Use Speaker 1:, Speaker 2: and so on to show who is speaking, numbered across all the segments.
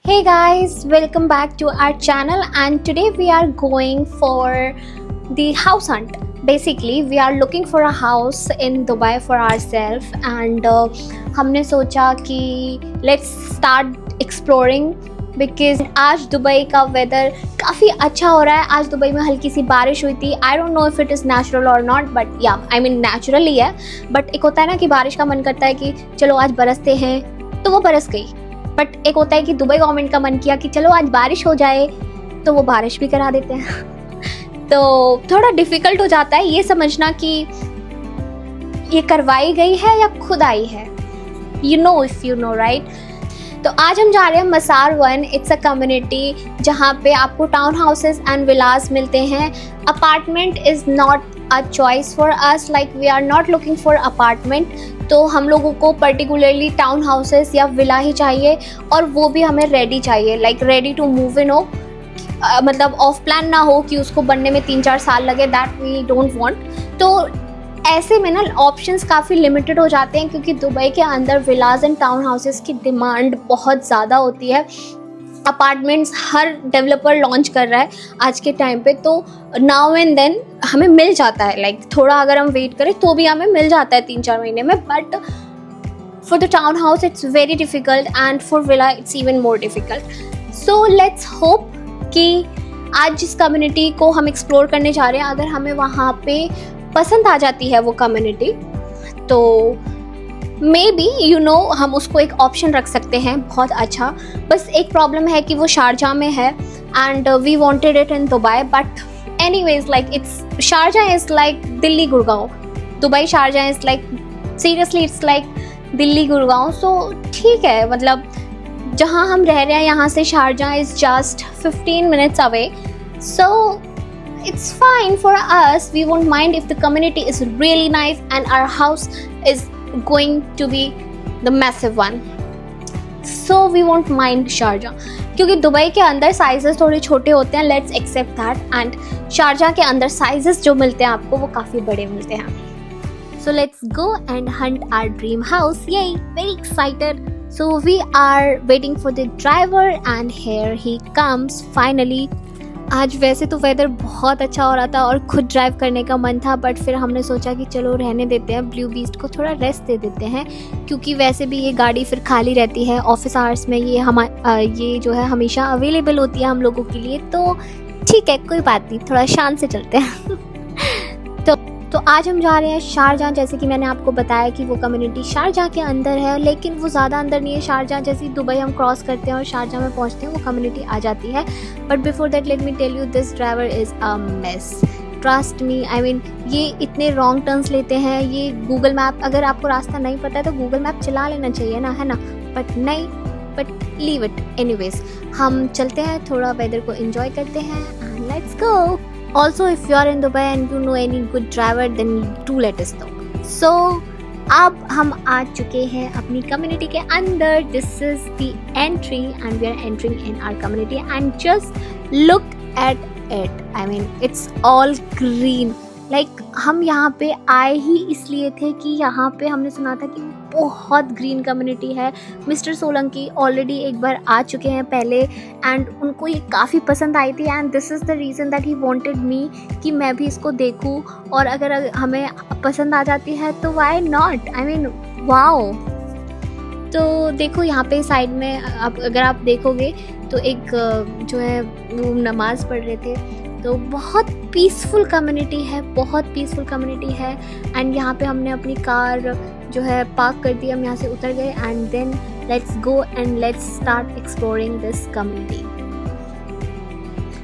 Speaker 1: Hey guys, welcome back to our channel and today we are going for the house hunt. Basically, we are looking for a house in Dubai for ourselves and हमने सोचा कि let's start exploring because आज Dubai का weather काफ़ी अच्छा हो रहा है. आज दुबई में हल्की सी बारिश हुई थी. I don't know if it is natural or not, but yeah, I mean natural ही है. But एक होता है ना कि बारिश का मन करता है कि चलो आज बरसते हैं, तो वो बरस गई. बट एक होता है कि दुबई गवर्नमेंट का मन किया कि चलो आज बारिश हो जाए, तो वो बारिश भी करा देते हैं. तो थोड़ा डिफ़िकल्ट हो जाता है ये समझना कि ये करवाई गई है या खुद आई है. You know if you know right. तो आज हम जा रहे हैं मसार 1. इट्स अ कम्युनिटी जहाँ पे आपको टाउन हाउसेस एंड विलास मिलते हैं. Apartment is not a choice for us, like we are not looking for apartment. तो हम लोगों को पर्टिकुलरली टाउन हाउसेस या विला ही चाहिए और वो भी हमें रेडी चाहिए, like ready to move in हो. मतलब ऑफ प्लान ना हो कि उसको बनने में 3-4 साल लगे. That we don't want. तो ऐसे में ना ऑप्शंस काफ़ी लिमिटेड हो जाते हैं क्योंकि दुबई के अंदर विलाज एंड टाउन हाउसेस की डिमांड बहुत ज़्यादा होती है. अपार्टमेंट्स हर डेवलपर लॉन्च कर रहा है आज के टाइम पे, तो नाउ एंड देन हमें मिल जाता है. लाइक थोड़ा अगर हम वेट करें तो भी हमें मिल जाता है 3-4 महीने में. But for the town house it's very difficult and for villa it's even more difficult. So let's hope कि आज जिस कम्युनिटी को हम एक्सप्लोर करने जा रहे हैं, अगर हमें वहाँ पे पसंद आ जाती है वो कम्युनिटी, तो मे बी यू नो हम उसको एक ऑप्शन रख सकते हैं बहुत अच्छा. बस एक प्रॉब्लम है कि वो शारजा में है and we wanted it in Dubai. But anyways like it's Sharjah is like Delhi Gurgaon. Dubai Sharjah is like seriously it's like Delhi Gurgaon. So ठीक है, मतलब जहाँ हम रह रहे हैं यहाँ से Sharjah is just 15 minutes away. So it's fine for us. We won't mind if the community is really nice and our house is going to be the massive one. So we won't mind Sharjah, क्योंकि Dubai के अंदर sizes थोड़े छोटे होते हैं. Let's accept that. And Sharjah के अंदर sizes जो मिलते हैं आपको वो काफ़ी बड़े मिलते हैं. So let's go and hunt our dream house. Yay! Very excited. So we are waiting for the driver and here he comes finally. आज वैसे तो वेदर बहुत अच्छा हो रहा था और खुद ड्राइव करने का मन था, बट फिर हमने सोचा कि चलो रहने देते हैं, ब्लू बीस्ट को थोड़ा रेस्ट दे देते हैं, क्योंकि वैसे भी ये गाड़ी फिर खाली रहती है ऑफिस आवर्स में. ये जो है हमेशा अवेलेबल होती है हम लोगों के लिए. तो ठीक है, कोई बात नहीं, थोड़ा शांत से चलते हैं. तो आज हम जा रहे हैं शारजा. जैसे कि मैंने आपको बताया कि वो कम्युनिटी शारजा के अंदर है, लेकिन वो ज़्यादा अंदर नहीं है. शारजा जैसे दुबई हम क्रॉस करते हैं और शारजा में पहुंचते हैं वो कम्युनिटी आ जाती है. But before that let me tell you, this driver is a mess. Trust me, I mean ये इतने रॉन्ग टर्न्स लेते हैं. ये गूगल मैप, अगर आपको रास्ता नहीं पता है तो गूगल मैप चला लेना चाहिए ना, है ना. बट नहीं, बट लीव इट. एनीवेज हम चलते हैं, थोड़ा वेदर को एंजॉय करते हैं and let's go. Also, if you are in Dubai and you know any good driver, then do let us know. So, अब हम आ चुके हैं अपनी कम्युनिटी के अंदर. This is the entry and we are entering in our community and just look at it. I mean, it's all green. Like हम यहाँ पे आए ही इसलिए थे कि यहाँ पे हमने सुना था कि बहुत ग्रीन कम्युनिटी है. मिस्टर सोलंकी ऑलरेडी एक बार आ चुके हैं पहले एंड उनको ये काफ़ी पसंद आई थी. And this is the reason that he wanted me कि मैं भी इसको देखूं, और अगर हमें पसंद आ जाती है तो why not. I mean wow. तो देखो यहाँ पे साइड में अगर आप देखोगे तो एक जो है वो नमाज़ पढ़ रहे थे. तो बहुत पीसफुल कम्युनिटी है, बहुत पीसफुल कम्युनिटी है. एंड यहाँ पे हमने अपनी कार जो है पार्क कर दी. हम यहाँ से उतर गए and then let's go and let's start exploring this community.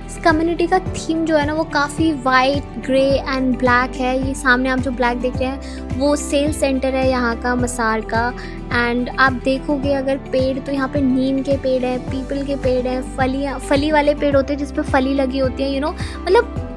Speaker 1: इस कम्युनिटी का थीम जो है ना वो काफ़ी वाइट, ग्रे एंड ब्लैक है. ये सामने आप जो ब्लैक देख रहे हैं वो सेल सेंटर है यहाँ का, मसार का. एंड आप देखोगे अगर पेड़, तो यहाँ पे नीम के पेड़ है, पीपल के पेड़ है, फली वाले पेड़ होते हैं जिस पे फली लगी होती है. मतलब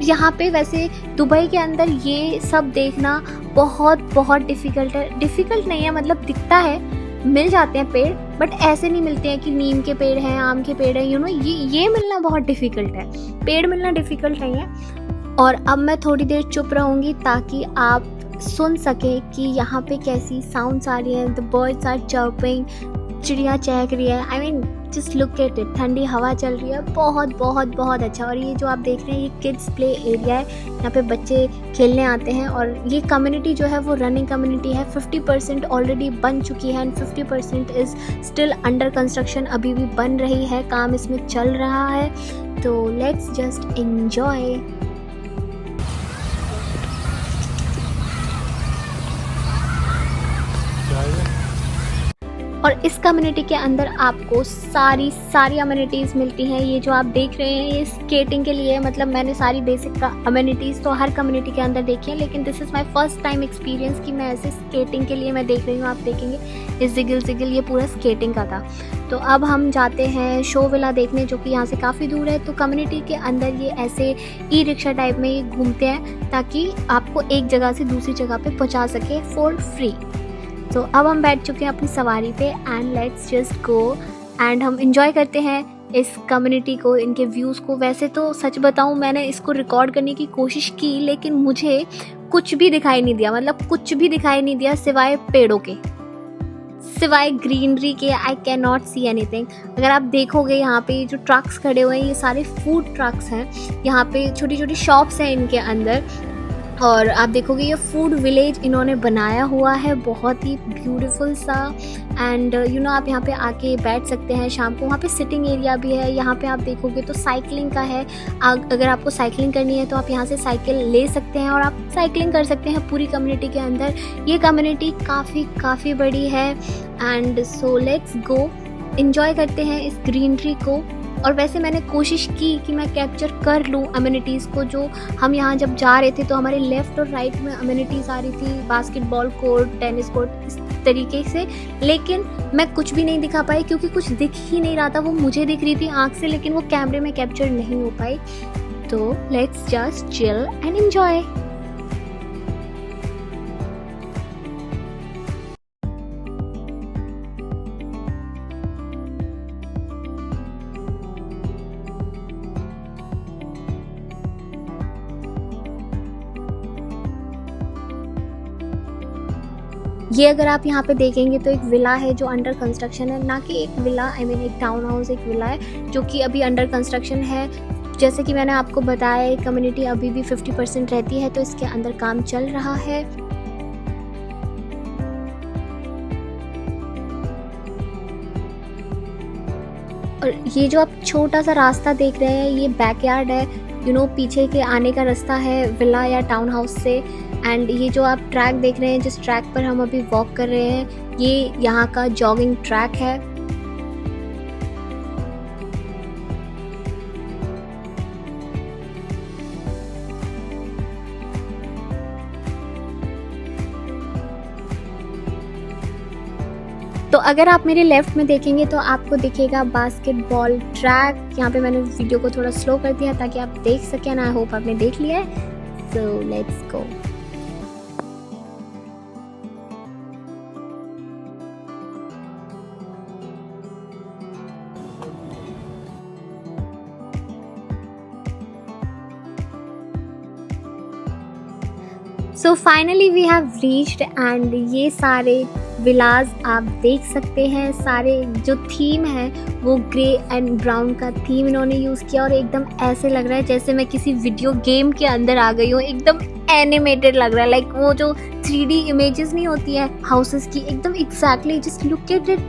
Speaker 1: यहाँ पे वैसे दुबई के अंदर ये सब देखना बहुत डिफ़िकल्ट है. डिफ़िकल्ट नहीं है, मतलब दिखता है, मिल जाते हैं पेड़, बट ऐसे नहीं मिलते हैं कि नीम के पेड़ हैं, आम के पेड़ हैं. ये मिलना बहुत डिफ़िकल्ट है. पेड़ मिलना डिफ़िकल्ट नहीं है. और अब मैं थोड़ी देर चुप रहूँगी ताकि आप सुन सके कि यहाँ पे कैसी साउंड्स आ रही हैं. द बर्ड्स आर चर्पिंग, चिड़िया चहक रही है. I mean just look at it, ठंडी हवा चल रही है, बहुत बहुत बहुत अच्छा। और ये जो आप देख रहे हैं ये किड्स प्ले एरिया है, यहाँ पे बच्चे खेलने आते हैं। और ये कम्युनिटी जो है वो रनिंग कम्युनिटी है, 50% ऑलरेडी बन चुकी है and 50% is still under construction, अभी भी बन रही है, काम इसमें चल रहा है। तो लेट्स जस्ट एन्जॉय। और इस कम्युनिटी के अंदर आपको सारी अम्यूनिटीज़ मिलती हैं। ये जो आप देख रहे हैं ये स्केटिंग के लिए, मतलब मैंने सारी बेसिक अम्यूनिटीज़ तो हर कम्युनिटी के अंदर देखी है, लेकिन this is my first time experience कि मैं ऐसे स्केटिंग के लिए मैं देख रही हूँ। आप देखेंगे इस जिगल ये पूरा स्केटिंग का था। तो अब हम जाते हैं शो विला देखने, जो कि यहाँ से काफ़ी दूर है। तो कम्युनिटी के अंदर ये ऐसे ई रिक्शा टाइप में ये घूमते हैं ताकि आपको एक जगह से दूसरी जगह पे पहुँचा सके फॉर फ्री। तो अब हम बैठ चुके हैं अपनी सवारी पे and let's just go and हम इंजॉय करते हैं इस कम्युनिटी को, इनके व्यूज़ को। वैसे तो सच बताऊं मैंने इसको रिकॉर्ड करने की कोशिश की, लेकिन मुझे कुछ भी दिखाई नहीं दिया, मतलब कुछ भी दिखाई नहीं दिया सिवाय पेड़ों के, सिवाय ग्रीनरी के। I can not see anything. अगर आप देखोगे यहाँ पे जो ट्रक्स खड़े हुए हैं ये सारे फूड ट्रक्स हैं, यहाँ पे छोटी छोटी शॉप्स हैं इनके अंदर। और आप देखोगे ये फूड विलेज इन्होंने बनाया हुआ है, बहुत ही ब्यूटीफुल सा। एंड आप यहाँ पे आके बैठ सकते हैं शाम को। वहाँ पे सिटिंग एरिया भी है। यहाँ पे आप देखोगे तो साइकिलिंग का है, अगर आपको साइकिलिंग करनी है तो आप यहाँ से साइकिल ले सकते हैं और आप साइकिलिंग कर सकते हैं पूरी कम्युनिटी के अंदर। ये कम्युनिटी काफ़ी बड़ी है and so let's go, enjoy करते हैं इस ग्रीनरी को। और वैसे मैंने कोशिश की कि मैं कैप्चर कर लूँ अम्यूनिटीज़ को। जो हम यहाँ जब जा रहे थे तो हमारे लेफ़्ट और राइट में अम्यूनिटीज़ आ रही थी, बास्केटबॉल कोर्ट, टेनिस कोर्ट, इस तरीके से, लेकिन मैं कुछ भी नहीं दिखा पाई क्योंकि कुछ दिख ही नहीं रहा था। वो मुझे दिख रही थी आँख से, लेकिन वो कैमरे में कैप्चर नहीं हो पाई। तो let's just chill and enjoy. ये अगर आप यहाँ पे देखेंगे तो एक विला है जो अंडर कंस्ट्रक्शन है, ना कि एक विला, आई मीन एक टाउन हाउस, एक विला है जो कि अभी अंडर कंस्ट्रक्शन है। जैसे कि मैंने आपको बताया कम्युनिटी अभी भी 50% रहती है, तो इसके अंदर काम चल रहा है। और ये जो आप छोटा सा रास्ता देख रहे हैं ये बैकयार्ड है, पीछे के आने का रास्ता है विला या टाउन हाउस से। एंड ये जो आप ट्रैक देख रहे हैं, जिस ट्रैक पर हम अभी वॉक कर रहे हैं, ये यहाँ का जॉगिंग ट्रैक है। तो अगर आप मेरे लेफ़्ट में देखेंगे तो आपको दिखेगा बास्केटबॉल ट्रैक। यहाँ पे मैंने वीडियो को थोड़ा स्लो कर दिया ताकि आप देख सकें, आई होप आपने देख लिया है। So let's go. So finally we have reached and ये सारे विलाज आप देख सकते हैं। सारे जो थीम है वो ग्रे एंड ब्राउन का थीम इन्होंने यूज़ किया और एकदम ऐसे लग रहा है जैसे मैं किसी वीडियो गेम के अंदर आ गई हूँ। एकदम एनिमेटेड लग रहा है, लाइक वो जो 3D इमेजेस नहीं होती है हाउसेस की, एकदम exactly just look at it,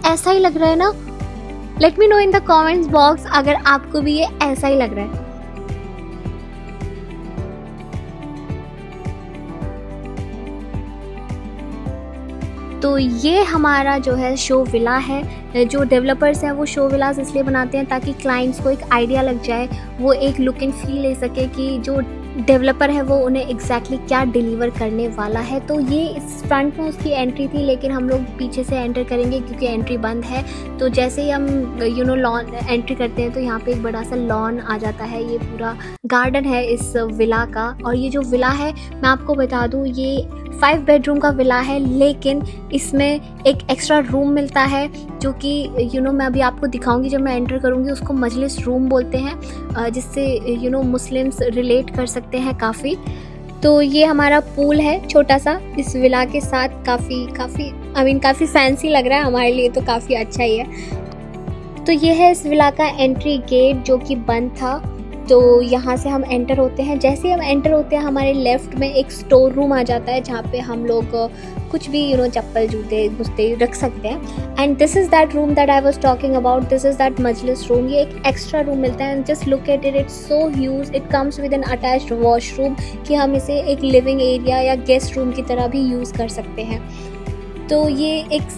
Speaker 1: ऐसा ही लग रहा है ना। Let me know in the comments box अगर आपको भी ये ऐसा ही लग रहा है। तो ये हमारा जो है शो विला है। जो डेवलपर्स हैं वो शो विलास इसलिए बनाते हैं ताकि क्लाइंट्स को एक आइडिया लग जाए, वो एक लुक एंड फील ले सके कि जो डेवलपर है वो उन्हें एग्जैक्टली क्या डिलीवर करने वाला है। तो ये इस फ्रंट में उसकी एंट्री थी, लेकिन हम लोग पीछे से एंटर करेंगे क्योंकि एंट्री बंद है। तो जैसे ही हम लॉन एंट्री करते हैं तो यहाँ पे एक बड़ा सा लॉन आ जाता है। ये पूरा गार्डन है इस विला का। और ये जो विला है मैं आपको बता दूँ, ये 5 बेडरूम का विला है, लेकिन इसमें एक एक्स्ट्रा रूम मिलता है जो कि मैं अभी आपको दिखाऊंगी जब मैं एंटर करूंगी। उसको मजलिस रूम बोलते हैं, जिससे मुस्लिम्स रिलेट कर सकते हैं काफ़ी। तो ये हमारा पूल है छोटा सा इस विला के साथ, काफ़ी फैंसी लग रहा है हमारे लिए, तो काफ़ी अच्छा ही है। तो ये है इस विला का एंट्री गेट जो कि बंद था। तो यहाँ से हम एंटर होते हैं। जैसे ही हम एंटर होते हैं हमारे लेफ़्ट में एक स्टोर रूम आ जाता है जहाँ पे हम लोग कुछ भी चप्पल जूते घुसते रख सकते हैं। And this is that room that I was talking about, this is that Majlis room. ये एक एक्स्ट्रा रूम मिलता है and just look at it, it's so huge. It comes with N attached washroom कि हम इसे एक living area या guest room की तरह भी यूज़ कर सकते हैं। तो ये एक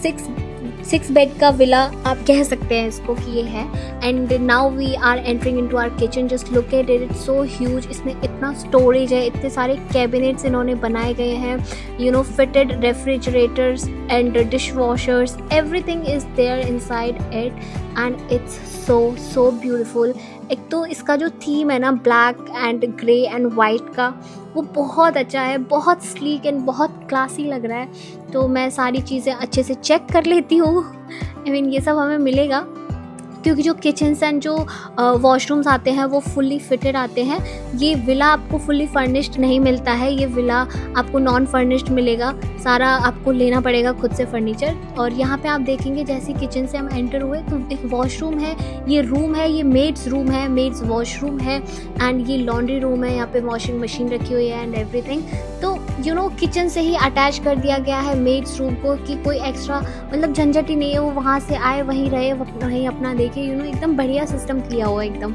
Speaker 1: सिक्स बेड का विला आप कह सकते हैं इसको कि ये है। And now we are entering into our kitchen, just look at it, it's so huge. इसमें इतना स्टोरेज है, इतने सारे कैबिनेट्स इन्होंने बनाए गए हैं, fitted refrigerators and dishwashers, everything is there inside it and it's so beautiful. एक तो इसका जो थीम है ना black and grey and white का, वो बहुत अच्छा है, बहुत स्लीक एंड बहुत क्लासी लग रहा है। तो मैं सारी चीज़ें अच्छे से चेक कर लेती हूँ। ये सब हमें मिलेगा क्योंकि जो किचन्स एंड जो वॉशरूम्स आते हैं वो फुल्ली फिटेड आते हैं। ये विला आपको फुल्ली फर्निश्ड नहीं मिलता है, ये विला आपको नॉन फर्निश्ड मिलेगा, सारा आपको लेना पड़ेगा खुद से फर्नीचर। और यहाँ पे आप देखेंगे जैसे किचन से हम एंटर हुए तो एक वॉशरूम है, ये रूम है, ये मेड्स रूम है, मेड्स वॉशरूम है एंड ये लॉन्ड्री रूम है। यहाँ पे वॉशिंग मशीन रखी हुई है एंड एवरीथिंग। तो किचन से ही अटैच कर दिया गया है मेड्स रूम को कि कोई एक्स्ट्रा झंझट ही नहीं है, वो वहाँ से आए वहीं रहे वहीं अपना देखे, एकदम बढ़िया सिस्टम किया हुआ है एकदम।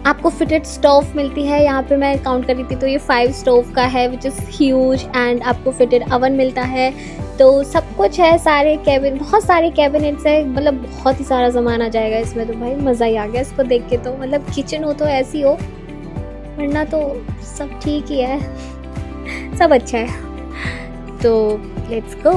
Speaker 1: आपको फिटेड स्टोव मिलती है, यहाँ पे मैं काउंट कर रही थी तो ये 5 स्टोव का है विच इज़ ह्यूज। एंड आपको फिटेड अवन मिलता है, तो सब कुछ है, सारे कैबिन, बहुत सारे कैबिनेट्स है, बहुत ही सारा सामान आ जाएगा इसमें। तो भाई मज़ा ही आ गया इसको देख के। तो किचन हो तो ऐसी हो, वरना तो सब ठीक ही है, सब अच्छा है। तो लेट्स गो।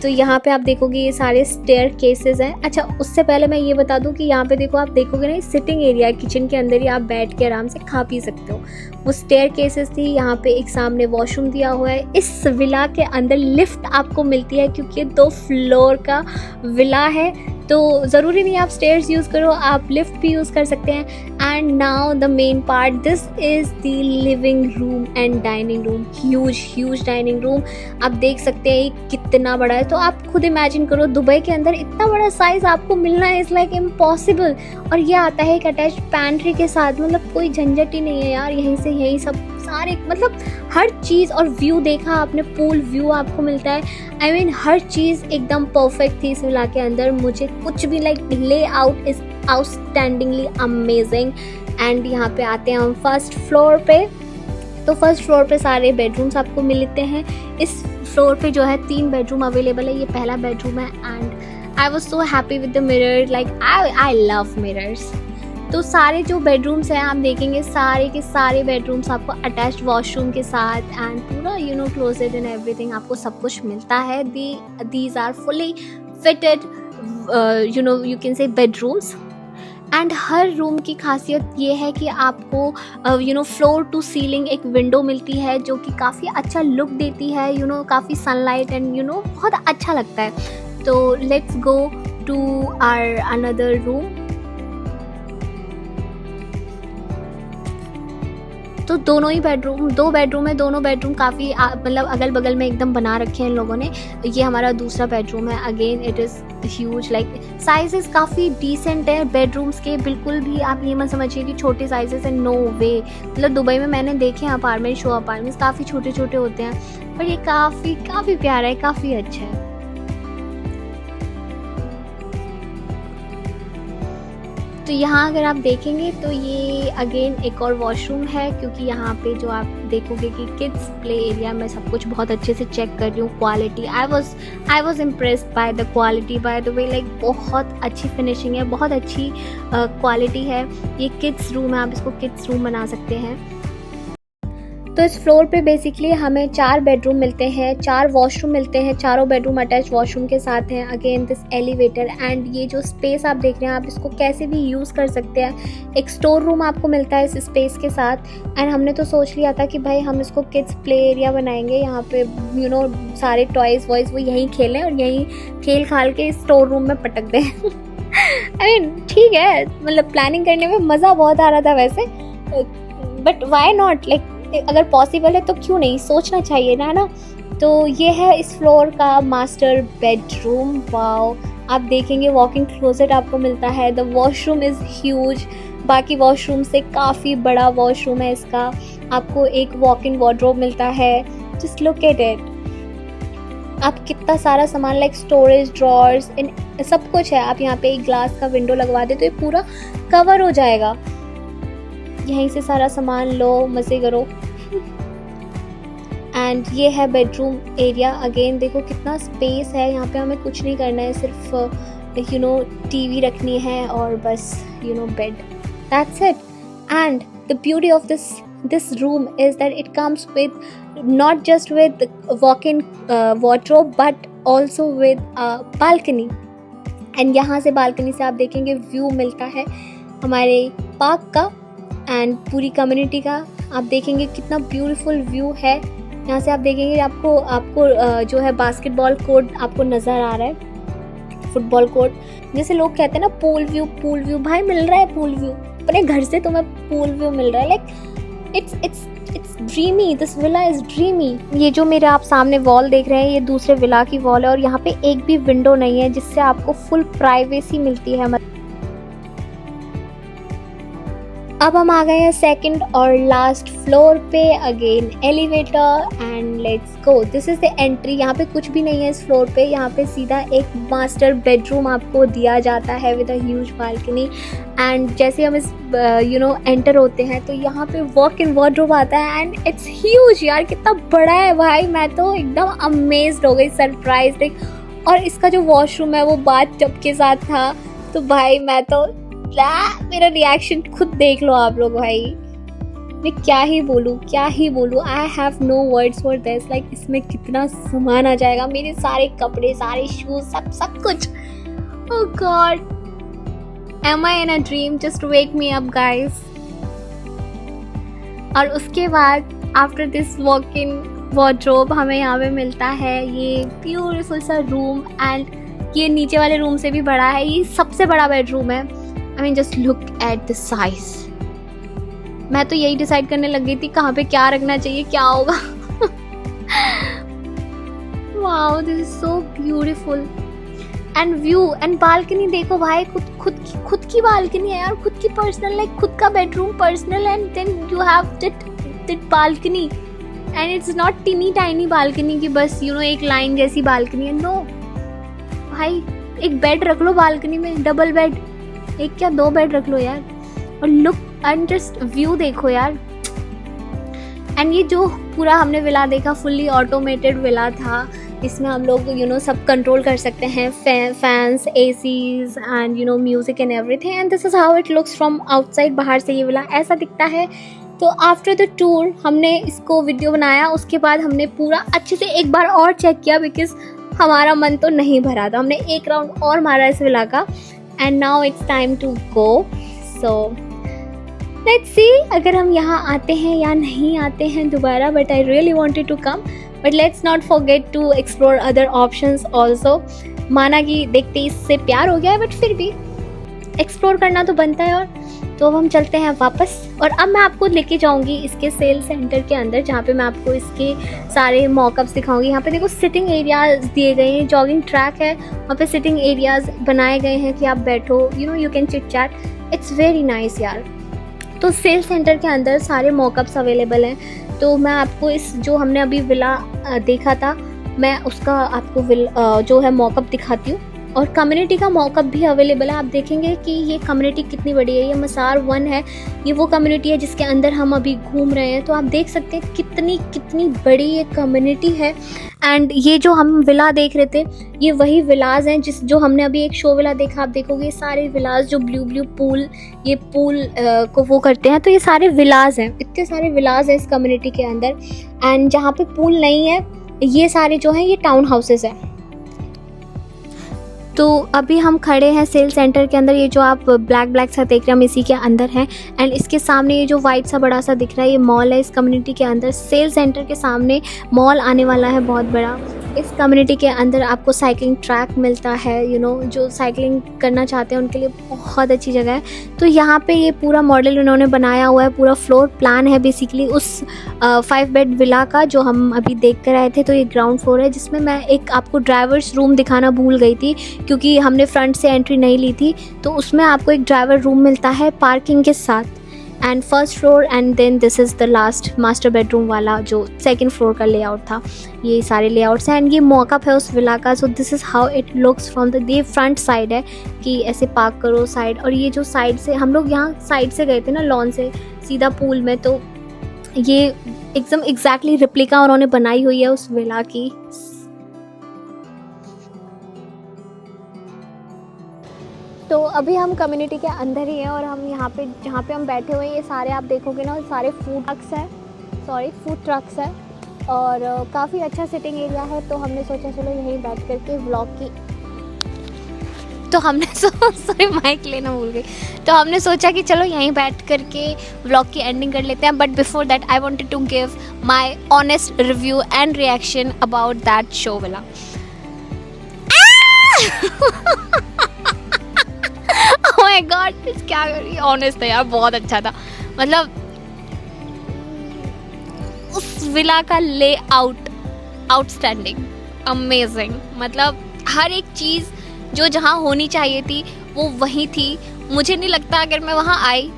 Speaker 1: तो यहाँ पे आप देखोगे ये सारे स्टेयर केसेस हैं। अच्छा, उससे पहले मैं ये बता दूँ कि यहाँ पे देखो, आप देखोगे ना, सिटिंग एरिया है, किचन के अंदर ही आप बैठ के आराम से खा पी सकते हो। वो स्टेयर केसेस थी, यहाँ पे एक सामने वॉशरूम दिया हुआ है। इस विला के अंदर लिफ्ट आपको मिलती है क्योंकि ये 2 फ्लोर का विला है, तो ज़रूरी नहीं आप स्टेयर्स यूज़ करो, आप लिफ्ट भी यूज़ कर सकते हैं। And now the main part, this is the living room and dining room. Huge dining room, आप देख सकते हैं ये कितना बड़ा है। तो आप खुद इमेजिन करो, दुबई के अंदर इतना बड़ा साइज़ आपको मिलना है, इज़ लाइक इम्पॉसिबल। और ये आता है एक अटैच पैंट्री के साथ, कोई झंझट ही नहीं है यार, यहीं से यहीं सब सारे हर चीज़। और व्यू देखा आपने, पूल व्यू आपको मिलता है। हर चीज़ एकदम परफेक्ट थी इस विला के अंदर। मुझे कुछ भी ले out is outstandingly amazing. And यहाँ पे आते हैं हम फर्स्ट फ्लोर पे। तो फर्स्ट फ्लोर पे सारे बेडरूम्स आपको मिलते हैं। इस फ्लोर पे जो है 3 बेडरूम अवेलेबल है, ये पहला बेडरूम है। And I was so happy with the mirror, like I love mirrors. तो सारे जो बेडरूम्स हैं आप देखेंगे, सारे के सारे बेडरूम्स आपको अटैच्ड वॉशरूम के साथ एंड पूरा क्लोजेट एंड एवरीथिंग आपको सब कुछ मिलता है। These are fully fitted you can say bedrooms. And हर रूम की खासियत ये है कि आपको फ्लोर टू सीलिंग एक विंडो मिलती है जो कि काफ़ी अच्छा लुक देती है, काफ़ी सनलाइट एंड बहुत अच्छा लगता है। तो let's go to our another room. तो दोनों ही बेडरूम, 2 बेडरूम है, दोनों बेडरूम काफ़ी अगल बगल में एकदम बना रखे हैं इन लोगों ने। ये हमारा दूसरा बेडरूम है, again it is huge, like sizes काफ़ी डिसेंट है बेडरूम्स के। बिल्कुल भी आप ये मत समझिए कि छोटे साइजेस है, नो वे। दुबई में मैंने देखे हैं अपार्टमेंट, शो अपार्टमेंट्स काफ़ी छोटे छोटे होते हैं, पर ये काफ़ी प्यारा है, काफ़ी अच्छा है। तो यहाँ अगर आप देखेंगे तो ये अगेन एक और वॉशरूम है, क्योंकि यहाँ पे जो आप देखोगे कि किड्स प्ले एरिया में सब कुछ बहुत अच्छे से चेक कर रही हूँ। Quality, I was impressed by the quality, by the way, like बहुत अच्छी फिनिशिंग है, बहुत अच्छी क्वालिटी है। ये किड्स रूम है, आप इसको किड्स रूम बना सकते हैं। तो इस फ्लोर पे बेसिकली हमें 4 बेडरूम मिलते हैं, 4 वॉशरूम मिलते हैं, चारों बेडरूम अटैच वॉशरूम के साथ हैं। अगेन दिस एलिवेटर एंड ये जो स्पेस आप देख रहे हैं, आप इसको कैसे भी यूज़ कर सकते हैं। एक स्टोर रूम आपको मिलता है इस स्पेस के साथ। एंड हमने तो सोच लिया था कि भाई हम इसको किड्स प्ले एरिया बनाएंगे, यहाँ पे सारे टॉयज़ वॉयज़ वो यहीं खेलें और यहीं खेल खाल के स्टोर रूम में पटक दें। ठीक है, प्लानिंग करने में मज़ा बहुत आ रहा था वैसे, बट वाई नॉट, लाइक अगर पॉसिबल है तो क्यों नहीं, सोचना चाहिए ना। तो ये है इस फ्लोर का मास्टर बेडरूम। वाओ, आप देखेंगे वॉकिंग क्लोजेट आपको मिलता है। द वॉशरूम इज़ ह्यूज, बाकी वॉशरूम से काफ़ी बड़ा वॉशरूम है इसका। आपको एक वॉक इन वार्डरोब मिलता है। जस्ट लुक एट इट, आप कितना सारा सामान लाइक स्टोरेज, ड्रॉर्स, इन सब कुछ है। आप यहाँ पे एक ग्लास का विंडो लगवा दे तो ये पूरा कवर हो जाएगा। यहीं से सारा सामान लो, मज़े करो। एंड ये है बेडरूम एरिया। अगेन देखो कितना स्पेस है, यहाँ पे हमें कुछ नहीं करना है, सिर्फ टीवी रखनी है और बस bed, that's it. And the beauty of this room is that it comes with not just with walk-in wardrobe but also with a balcony। and यहाँ से बालकनी से आप देखेंगे व्यू मिलता है हमारे पार्क का एंड पूरी कम्युनिटी का। आप देखेंगे कितना ब्यूटीफुल व्यू है। यहाँ से आप देखेंगे आपको जो है बास्केटबॉल कोर्ट आपको नज़र आ रहा है, फुटबॉल कोर्ट। जैसे लोग कहते हैं ना पूल व्यू, भाई मिल रहा है पूल व्यू, अपने घर से तुम्हें पूल व्यू मिल रहा है। Like it's dreamy, this villa is dreamy। ये जो मेरे आप सामने वॉल देख रहे हैं ये दूसरे विला की वॉल है और यहाँ पे एक भी विंडो नहीं है, जिससे आपको फुल प्राइवेसी मिलती है। अब हम आ गए हैं सेकंड और लास्ट फ्लोर पे। Again elevator and let's go. This is the entry. यहाँ पे कुछ भी नहीं है इस फ्लोर पे। यहाँ पे सीधा एक मास्टर बेडरूम आपको दिया जाता है with a huge balcony. And जैसे हम इस एंटर होते हैं तो यहाँ पे वॉक इन वार्डरोब आता है एंड इट्स ह्यूज। यार कितना बड़ा है भाई, मैं तो एकदम अमेज्ड हो गई, सरप्राइज्ड। और इसका जो वॉशरूम है वो बाथ टब के साथ था, तो भाई मैं तो मेरा रिएक्शन खुद देख लो आप लोग। भाई मैं क्या ही बोलूँ, I have no words for this. Like इसमें कितना सामान आ जाएगा, मेरे सारे कपड़े, सारे शूज, सब कुछ। Oh god, am I in a dream? Just wake me up guys. और उसके बाद after this walk in wardrobe हमें यहाँ पे मिलता है ये ब्यूटीफुल सा रूम। एंड ये नीचे वाले रूम से भी बड़ा है, ये सबसे बड़ा बेडरूम है। I mean just look at the size। मैं तो यही डिसाइड करने लग गई थी कहाँ पे क्या रखना चाहिए, क्या होगा। Wow, this is so beautiful. And view and balcony देखो भाई, खुद की बालकनी है यार, खुद की पर्सनल, लाइक खुद का bedroom personal. And then you have that balcony and it's not tiny tiny balcony की बस एक लाइन जैसी बालकनी है। नो भाई, एक बेड रख लो बालकनी में, डबल बेड, एक क्या 2 बेड रख लो यार। और लुक एंड जस्ट व्यू देखो यार। एंड ये जो पूरा हमने विला देखा फुल्ली ऑटोमेटेड विला था। इसमें हम लोग सब कंट्रोल कर सकते हैं, fans, ACs and music and everything. And this is how it looks from outside. बाहर से ये विला ऐसा दिखता है। तो आफ्टर द टूर हमने इसको वीडियो बनाया, उसके बाद हमने पूरा अच्छे से एक बार और चेक किया बिकॉज हमारा मन तो नहीं भरा था। हमने एक राउंड और मारा इस विला का। And now it's time to go, so let's see अगर हम यहाँ आते हैं या नहीं आते हैं दोबारा। But I really wanted to come, but let's not forget to explore other options also। माना कि देखते इससे प्यार हो गया है, बट फिर भी एक्सप्लोर करना तो बनता है। और तो अब हम चलते हैं वापस। और अब मैं आपको लेके जाऊंगी इसके सेल सेंटर के अंदर, जहाँ पे मैं आपको इसके सारे मॉकअप्स दिखाऊंगी। यहाँ पे देखो सिटिंग एरियाज दिए गए हैं, जॉगिंग ट्रैक है, वहाँ पे सिटिंग एरियाज बनाए गए हैं कि आप बैठो, you can chit chat. It's very nice यार। तो सेल सेंटर के अंदर सारे मॉकअप्स अवेलेबल हैं। तो मैं आपको इस जो हमने अभी विला देखा था, मैं उसका आपको जो है मॉकअप दिखाती हूँ। और कम्युनिटी का मॉकअप भी अवेलेबल है। आप देखेंगे कि ये कम्युनिटी कितनी बड़ी है। ये मसार 1 है, ये वो कम्युनिटी है जिसके अंदर हम अभी घूम रहे हैं। तो आप देख सकते हैं कितनी बड़ी ये कम्युनिटी है। एंड ये जो हम विला देख रहे थे, ये वही विलाज हैं जो हमने अभी एक शो विला देखा। आप देखोगे ये सारे विलाज जो ब्लू पूल, ये पूल को वो करते हैं, तो ये सारे विलाज हैं। इतने सारे विलाज हैं इस कम्युनिटी के अंदर। एंड जहाँ पे पूल नहीं है, ये सारे जो हैं ये टाउन हाउसेस हैं। तो अभी हम खड़े हैं सेल सेंटर के अंदर। ये जो आप ब्लैक सा देख रहे हैं हम इसी के अंदर हैं। एंड इसके सामने ये जो वाइट सा बड़ा सा दिख रहा है, ये मॉल है। इस कम्युनिटी के अंदर सेल सेंटर के सामने मॉल आने वाला है बहुत बड़ा। इस कम्युनिटी के अंदर आपको साइकिलिंग ट्रैक मिलता है, जो साइकिलिंग करना चाहते हैं उनके लिए बहुत अच्छी जगह है। तो यहाँ पे ये पूरा मॉडल उन्होंने बनाया हुआ है, पूरा फ्लोर प्लान है बेसिकली उस 5 बेड विला का जो हम अभी देख कर आए थे। तो ये ग्राउंड फ्लोर है, जिसमें मैं एक आपको ड्राइवर्स रूम दिखाना भूल गई थी क्योंकि हमने फ्रंट से एंट्री नहीं ली थी। तो उसमें आपको एक ड्राइवर रूम मिलता है पार्किंग के साथ, and first floor, and then this is the last master bedroom वाला जो सेकंड फ्लोर का लेआउट था। ये सारे लेआउट्स हैं एंड ये मॉकअप है उस विला का। So this is how it looks from the, ये फ्रंट साइड है कि ऐसे पार्क करो साइड, और ये जो साइड से हम लोग यहाँ साइड से गए थे ना लॉन से सीधा पूल में, तो ये एकदम एग्जैक्टली रिप्लिका उन्होंने बनाई हुई है उस विला की। तो अभी हम कम्युनिटी के अंदर ही हैं और हम यहाँ पे जहाँ पे हम बैठे हुए हैं ये सारे आप देखोगे ना सारे फूड ट्रक्स है और काफ़ी अच्छा सिटिंग एरिया है। तो हमने सोचा चलो यहीं बैठ करके व्लॉग की, तो हमने सॉरी माइक लेना भूल गई, तो हमने सोचा कि चलो यहीं बैठ करके व्लॉग की एंडिंग कर लेते हैं। But before that I wanted to give my honest review and reaction about that show villa. Oh my God, क्या ऑनेस्ट था यार, बहुत अच्छा था। मतलब उस विला का लेआउट आउटस्टैंडिंग, अमेजिंग। मतलब हर एक चीज़ जो जहाँ होनी चाहिए थी वो वहीं थी। मुझे नहीं लगता अगर मैं वहाँ आई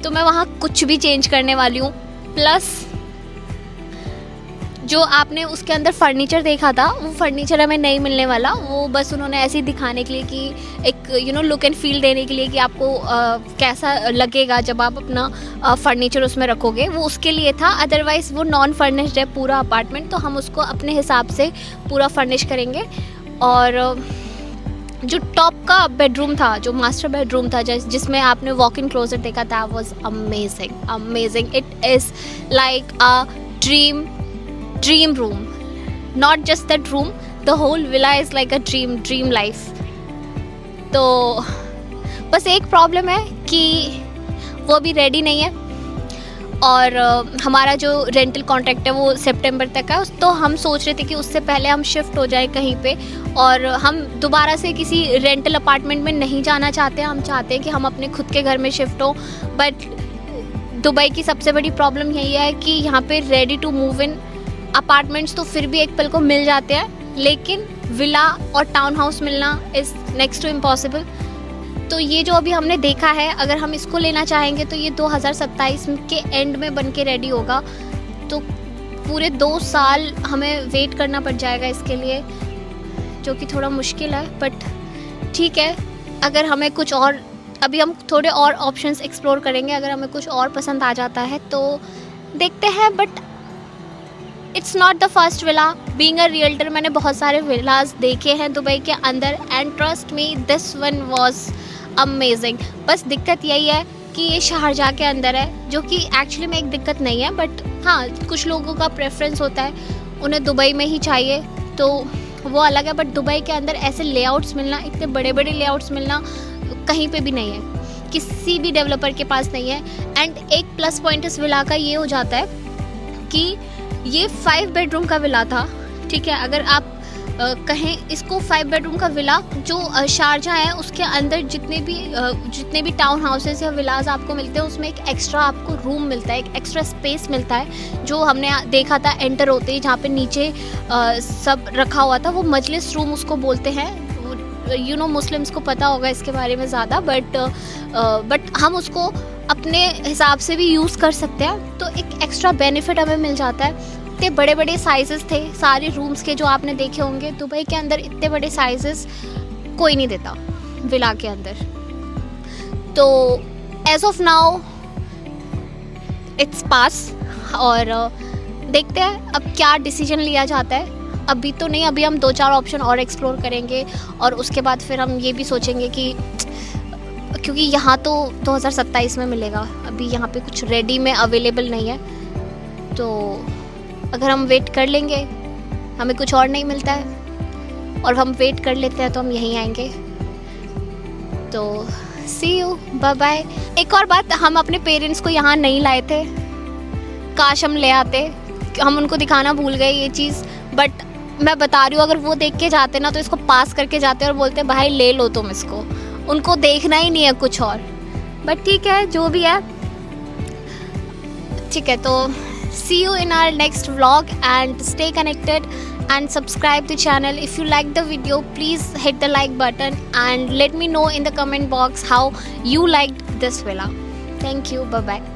Speaker 1: तो मैं वहाँ कुछ भी चेंज करने वाली हूँ। प्लस जो आपने उसके अंदर फर्नीचर देखा था वो फर्नीचर हमें नहीं मिलने वाला, वो बस उन्होंने ऐसे ही दिखाने के लिए कि एक लुक एंड फील देने के लिए कि आपको कैसा लगेगा जब आप अपना फर्नीचर उसमें रखोगे, वो उसके लिए था। अदरवाइज़ वो नॉन फर्निश्ड है पूरा अपार्टमेंट, तो हम उसको अपने हिसाब से पूरा फर्निश करेंगे। और जो टॉप का बेडरूम था, जो मास्टर बेडरूम था जिसमें आपने वॉक इन क्लोजेट देखा था, was amazing. It is like a dream room, not just that room, the whole villa is like a dream life। तो बस एक प्रॉब्लम है कि वो अभी रेडी नहीं है और हमारा जो रेंटल कॉन्ट्रैक्ट है वो सितंबर तक है। तो हम सोच रहे थे कि उससे पहले हम शिफ्ट हो जाए कहीं पे, और हम दोबारा से किसी रेंटल अपार्टमेंट में नहीं जाना चाहते। हम चाहते हैं कि हम अपने खुद के घर में शिफ्ट हो। बट दुबई की सबसे बड़ी प्रॉब्लम यही है कि यहाँ पे ready to move in apartments तो फिर भी एक पल को मिल जाते हैं, लेकिन विला और टाउन हाउस मिलना इज़ नेक्स्ट टू इम्पॉसिबल। तो ये जो अभी हमने देखा है, अगर हम इसको लेना चाहेंगे तो ये 2027 के एंड में बन के रेडी होगा। तो पूरे 2 साल हमें वेट करना पड़ जाएगा इसके लिए, जो कि थोड़ा मुश्किल है। बट ठीक है, अगर हमें कुछ और, अभी हम थोड़े और ऑप्शंस एक्सप्लोर करेंगे। अगर हमें कुछ और पसंद आ जाता है तो देखते हैं। But it's not the first villa. Being a realtor मैंने बहुत सारे विलाज देखे हैं दुबई के अंदर, and trust me this one was amazing. बस दिक्कत यही है कि ये शारजाह के अंदर है, जो कि एक्चुअली में एक दिक्कत नहीं है। बट हाँ, कुछ लोगों का प्रेफरेंस होता है, उन्हें दुबई में ही चाहिए, तो वो अलग है। बट दुबई के अंदर ऐसे लेआउट्स मिलना, इतने बड़े बड़े लेआउट्स मिलना कहीं पे भी नहीं है, किसी भी डेवलपर के पास नहीं है। एंड एक प्लस पॉइंट इस विला का ये हो जाता है कि ये 5 बेडरूम का विला था, ठीक है। अगर आप कहें इसको 5 बेडरूम का विला, जो शारजाह है उसके अंदर जितने भी टाउन हाउसेस या विलाज आपको मिलते हैं, उसमें एक एक्स्ट्रा आपको रूम मिलता है, एक एक्स्ट्रा स्पेस मिलता है। जो हमने देखा था एंटर होते ही, जहाँ पे नीचे सब रखा हुआ था, वो मजलिस रूम उसको बोलते हैं। मुस्लिम्स को पता होगा इसके बारे में ज़्यादा, बट हम उसको अपने हिसाब से भी यूज़ कर सकते हैं। तो एक एक्स्ट्रा बेनिफिट हमें मिल जाता है। इतने बड़े बड़े साइजेस थे सारे रूम्स के, जो आपने देखे होंगे दुबई के अंदर इतने बड़े साइजेस कोई नहीं देता विला के अंदर। तो एज ऑफ नाउ इट्स पास, और देखते हैं अब क्या डिसीजन लिया जाता है। अभी तो नहीं, अभी हम 2-4 ऑप्शन और एक्सप्लोर करेंगे, और उसके बाद फिर हम ये भी सोचेंगे कि क्योंकि यहाँ तो 2027 में मिलेगा, अभी यहाँ पे कुछ रेडी में अवेलेबल नहीं है। तो अगर हम वेट कर लेंगे, हमें कुछ और नहीं मिलता है और हम वेट कर लेते हैं, तो हम यहीं आएंगे। तो सी यू, बाय बाय। एक और बात, हम अपने पेरेंट्स को यहाँ नहीं लाए थे, काश हम ले आते, हम उनको दिखाना भूल गए ये चीज़। बट मैं बता रही हूँ, अगर वो देख के जाते ना तो इसको पास करके जाते और बोलते भाई ले लो तुम इसको, उनको देखना ही नहीं है कुछ और। बट ठीक है, जो भी है ठीक है। तो see you in our next vlog and stay connected and subscribe the channel. If you like the video, please hit the like button and let me know in the comment box how you liked this villa. Thank you, bye bye.